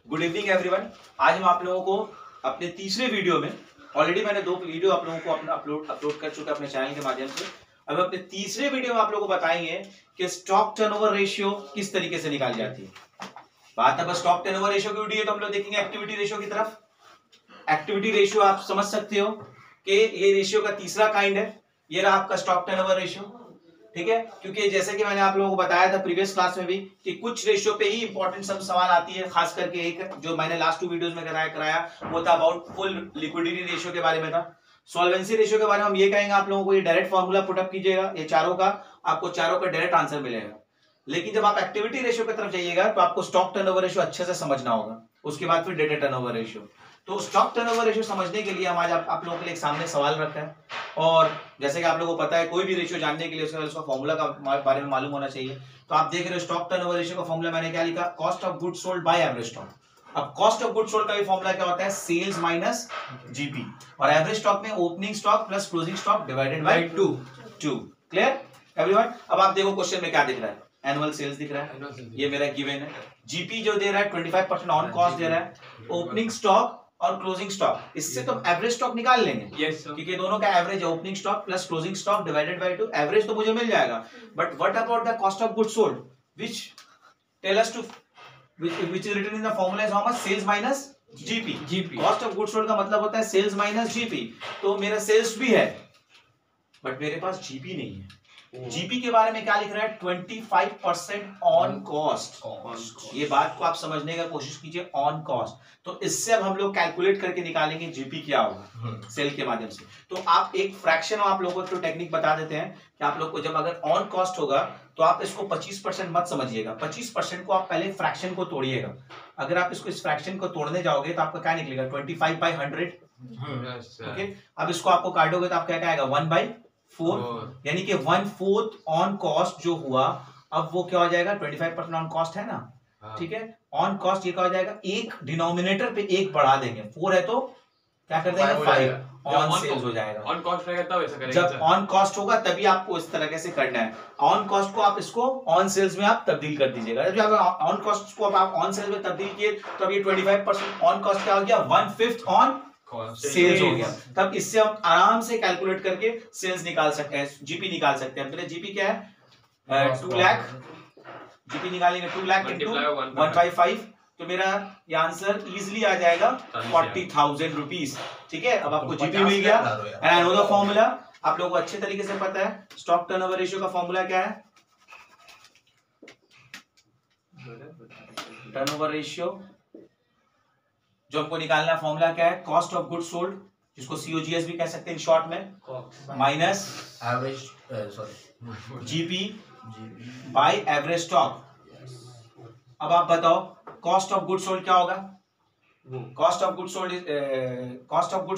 Good evening everyone. आज हम आप लोगों को अपने तीसरे वीडियो में, ऑलरेडी मैंने 2 वीडियो आप लोगों को अपलोड कर चुका अपने चैनल के माध्यम से। अब अपने तीसरे वीडियो में आप लोगों को बताएंगे कि स्टॉक टर्नओवर रेशियो किस तरीके से निकाली जाती है। बात अब स्टॉक टर्नओवर रेशियो की उठी है तो हम लोग देखेंगे एक्टिविटी रेशियो की तरफ। एक्टिविटी रेशियो आप समझ सकते हो कि ये रेशियो का तीसरा काइंड है। ये रहा आपका स्टॉक टर्नओवर रेशियो, ठीक है। क्योंकि जैसे कि मैंने आप लोगों को बताया था प्रीवियस क्लास में भी कि कुछ रेशियो पे ही इंपॉर्टेंट सब सवाल आती है, खास करके एक जो मैंने लास्ट 2 वीडियोस में कराया वो था अबाउट फुल लिक्विडिटी रेशियो के बारे में था। सॉल्वेंसी रेशियो के बारे में हम ये कहेंगे आप लोगों को, ये डायरेक्ट फॉर्मूला पुटअप कीजिएगा, ये चारों का आपको चारों का डायरेक्ट आंसर मिलेगा। लेकिन जब आप एक्टिविटी रेशियो की तरफ जाइएगा तो आपको स्टॉक टर्नओवर रेशियो अच्छे से समझना होगा, उसके बाद फिर डेटा टर्नओवर रेशियो। तो स्टॉक टर्नओवर रेशियो समझने के लिए हम आज आप लोगों के लिए एक सामने सवाल रखा है, और जैसे कि आप लोगों को पता है कोई भी रेशियो जानने के लिए उसका फॉर्मूला का बारे में मालूम होना चाहिए। तो आप देख रहे हो स्टॉक टर्नओवर रेशियो का फॉर्मूला मैंने क्या लिखा, cost of goods sold by average stock. अब कॉस्ट ऑफ गुड्स सोल्ड का भी फॉर्मूला क्या होता है, सेल्स माइनस जीपी, और एवरेज स्टॉक में opening stock plus closing stock divided by 2। Clear everyone. अब आप देखो क्वेश्चन में क्या दिख रहा है, एनुअल सेल्स दिख रहा है, ये मेरा गिवन है। जीपी जो दे रहा है 25% ऑन कॉस्ट दे रहा है, ओपनिंग स्टॉक और क्लोजिंग स्टॉक, इससे तो एवरेज स्टॉक निकाल लेंगे। yes, क्योंकि दोनों का एवरेज है, opening stock plus closing stock divided by 2, average तो मुझे मिल जाएगा। But what about the cost of goods sold which tell us to which is written in the formula is how much, sales minus GP. Cost of goods sold का मतलब होता है sales minus GP. तो मेरा sales भी है but मेरे पास GP नहीं है। जीपी के बारे में क्या लिख रहा है, 25% ऑन कॉस्ट। ये बात को आप समझने का कोशिश कीजिए, ऑन कॉस्ट। तो इससे अब हम लोग कैलकुलेट करके निकालेंगे जीपी क्या होगा सेल के माध्यम से। तो आप एक फ्रैक्शन आप लोगों को टेक्निक बता देते हैं कि आप लोग को जब अगर ऑन कॉस्ट होगा तो आप इसको 25% मत समझिएगा, 25% को आप पहले फ्रैक्शन को तोड़िएगा। अगर आप इसको इस फ्रैक्शन को तोड़ने जाओगे तो आपका क्या निकलेगा, 25/100। ओके, अब इसको आपको काटोगे तो आप क्या आएगा, 1/4, यानी कि 1/4 ऑन कॉस्ट जो हुआ। अब वो क्या हो जाएगा, 25% ऑन कॉस्ट है ना, ठीक है। ऑन कॉस्ट ये क्या हो जाएगा, एक डिनोमिनेटर पे एक बढ़ा देंगे, 4 है तो क्या कर देंगे 5 ऑन सेल्स हो जाएगा। ऑन कॉस्ट रहेगा तब ऐसा करेंगे, जब ऑन कॉस्ट होगा तभी आपको इस तरह से करना है। ऑन कॉस्ट को आप इसको ऑन सेल्स में आप तब्दील कर दीजिएगा। जब ऑन कॉस्ट को आप ऑन सेल्स में तब्दील किए तो अब ये 25% ऑन कॉस्ट क्या हो गया, 1/5 ऑन सेल्स हो गया। तब इससे हम आराम से कैलकुलेट करके सेल्स निकाल सकते हैं, जीपी निकाल सकते हैं। पहले जीपी क्या है, 2 लाख, जीपी निकालेंगे 2 लाख इंटू 1/5, तो मेरा ये आंसर इजीली आ जाएगा 40,000 रुपीज। ठीक है, अब आपको जीपी मिल गया and I know the formula. आप लोगों को अच्छे तरीके से पता है स्टॉक टर्नओवर रेशियो का फॉर्मूला क्या है। टर्नओवर रेशियो जो हमको निकालना फॉर्मूला क्या है, कॉस्ट ऑफ गुड्स सोल्ड, जिसको सीओजीएस भी कह सकते हैं इन शॉर्ट में, minus average GP by average stock. अब आप बताओ कॉस्ट ऑफ गुड्स सोल्ड क्या होगा, cost of goods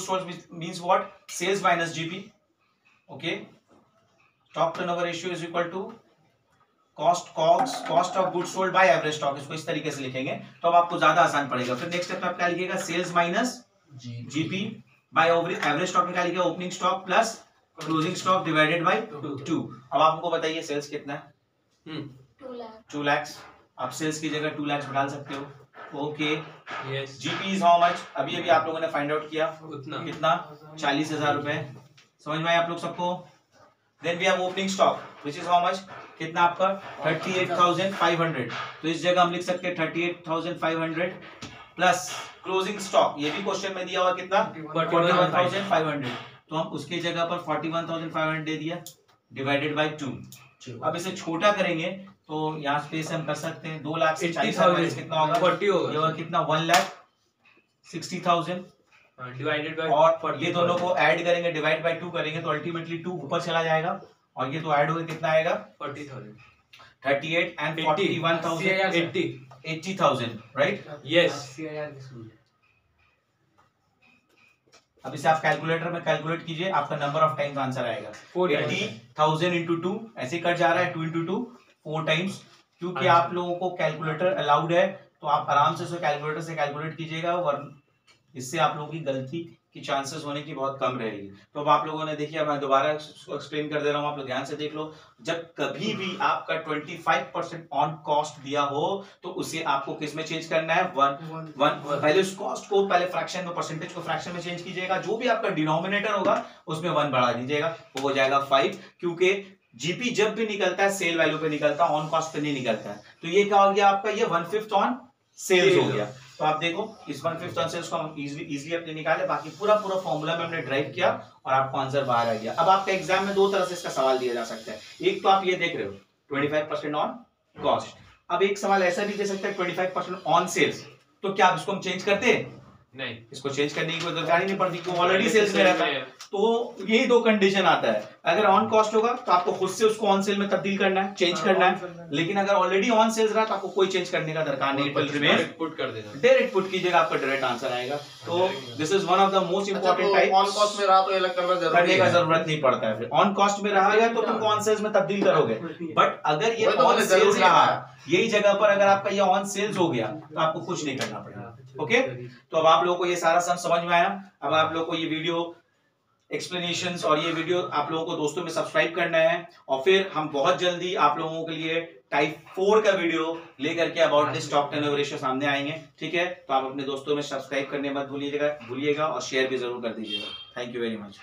sold means what, sales minus GP. Okay, stock turnover ratio is equal to cost of goods sold by average stock. इसको इस तरीके से लिखेंगे तो अब आपको ज्यादा आसान पड़ेगा। फिर नेक्स्ट स्टेप में आप क्या लिखिएगा, sales minus GP by average stock में क्या लिखिएगा, opening stock plus closing stock divided by 2। अब आपको बताइए सेल्स कितना है, 2 लाख। आप सेल्स की जगह 2 लाख डाल सकते हो। Okay, GP is how much, अभी आप लोगों ने फाइंड आउट किया कितना, 40,000 रुपए। समझ में आया आप लोग सबको। Then we have opening stock which is how much, कितना आपका 38,500। तो इस जगह हम लिख सकते हैं 38,500 प्लस क्लोजिंग स्टॉक, ये भी क्वेश्चन में दिया हुआ कितना, 41,500। तो हम उसके जगह पर 41,500 दे दिया डिवाइडेड बाय 2। अब इसे छोटा करेंगे तो यहाँ स्पेस हम कर सकते हैं, 2 लाख से 40,000 कितना होगा, 40 होगा, कितना 1,60,000 डिवाइडेड बाय, और ये दोनों को ऐड करेंगे डिवाइड बाय 2 करेंगे तो अल्टीमेटली 2 ऊपर चला जाएगा और ये तो ऐड होकर कितना आएगा, 40,000, 38 एंड 41,000, 80,000, राइट। यस। अब इसे आप कैलकुलेटर में कैलकुलेट कीजिए, आपका नंबर ऑफ टाइम्स आंसर आएगा 80,000 इंटू 2, ऐसे कट जा रहा है 2 इंटू 2 4 टाइम्स। क्योंकि आप लोगों को कैलकुलेटर अलाउड है तो आप आराम से कैलकुलेटर से कैलकुलेट कीजिएगा, इससे आप लोगों की गलती की चांसेस होने की बहुत कम रहेगी। तो अब आप लोगों ने देखिए, मैं दोबारा एक्सप्लेन कर दे रहा हूँ, आप लोग ध्यान से देख लो। जब कभी भी आपका 25% ऑन कॉस्ट दिया हो तो उसे आपको किस में चेंज करना है, वन पहले उस कॉस्ट को पहले फ्रैक्शन में, परसेंटेज को फ्रैक्शन में चेंज कीजिएगा, जो भी आपका डिनोमिनेटर होगा उसमें 1 बढ़ा दीजिएगा, वो हो जाएगा 5। क्योंकि जीपी जब भी निकलता है सेल वैल्यू पे निकलता है, ऑन कॉस्ट पे नहीं निकलता है। तो ये क्या हो गया आपका, ये 1/5 ऑन सेल्स हो गया। तो आप देखो इस 1/5 ऑन सेल्स को हम इजीली अपने निकाले, बाकी पूरा फॉर्मूला में हमने ड्राइव किया और आपको आंसर बाहर आ गया। अब आपका एग्जाम में दो तरह से इसका सवाल दिया जा सकता है। एक तो आप ये देख रहे हो 25% ऑन कॉस्ट, अब एक सवाल ऐसा भी दे सकता है 25% ऑन सेल्स, तो क्या आप इसको हम चेंज करते हैं? नहीं, इसको चेंज करने की कोई दरकार ही नहीं पड़ती, क्योंकि ऑलरेडी सेल्स में रहता है। तो यही दो कंडीशन आता है, अगर ऑन कॉस्ट होगा तो आपको खुद से उसको ऑन सेल में तब्दील करना है, चेंज करना है, लेकिन अगर ऑलरेडी ऑन सेल्स रहा तो आपको कोई चेंज करने का दरकार नहीं, डायरेक्ट पुट कर देना, डायरेक्ट पुट कीजिएगा, आपका डायरेक्ट आंसर आएगा। तो this is one of the most important type. On cost में रहा तो अलग करने का जरूरत नहीं पड़ता है, फिर ऑन कॉस्ट में रहा है तो तुम ऑन सेल्स में तब्दील करोगे। बट अगर ये ऑन सेल्स रहा, यही जगह पर अगर आपका ये ऑन सेल्स हो गया तो आपको कुछ नहीं करना पड़ेगा। ओके, तो अब आप लोगों को ये सारा समझ में आया। अब आप लोगों को ये वीडियो एक्सप्लेनेशंस और ये वीडियो आप लोगों को दोस्तों में सब्सक्राइब करना है, और फिर हम बहुत जल्दी आप लोगों के लिए टाइप 4 का वीडियो लेकर के about this stock turnover ratio सामने आएंगे। ठीक है, तो आप अपने दोस्तों में सब्सक्राइब करने मत भूलिएगा और शेयर भी जरूर कर दीजिएगा। Thank you very much.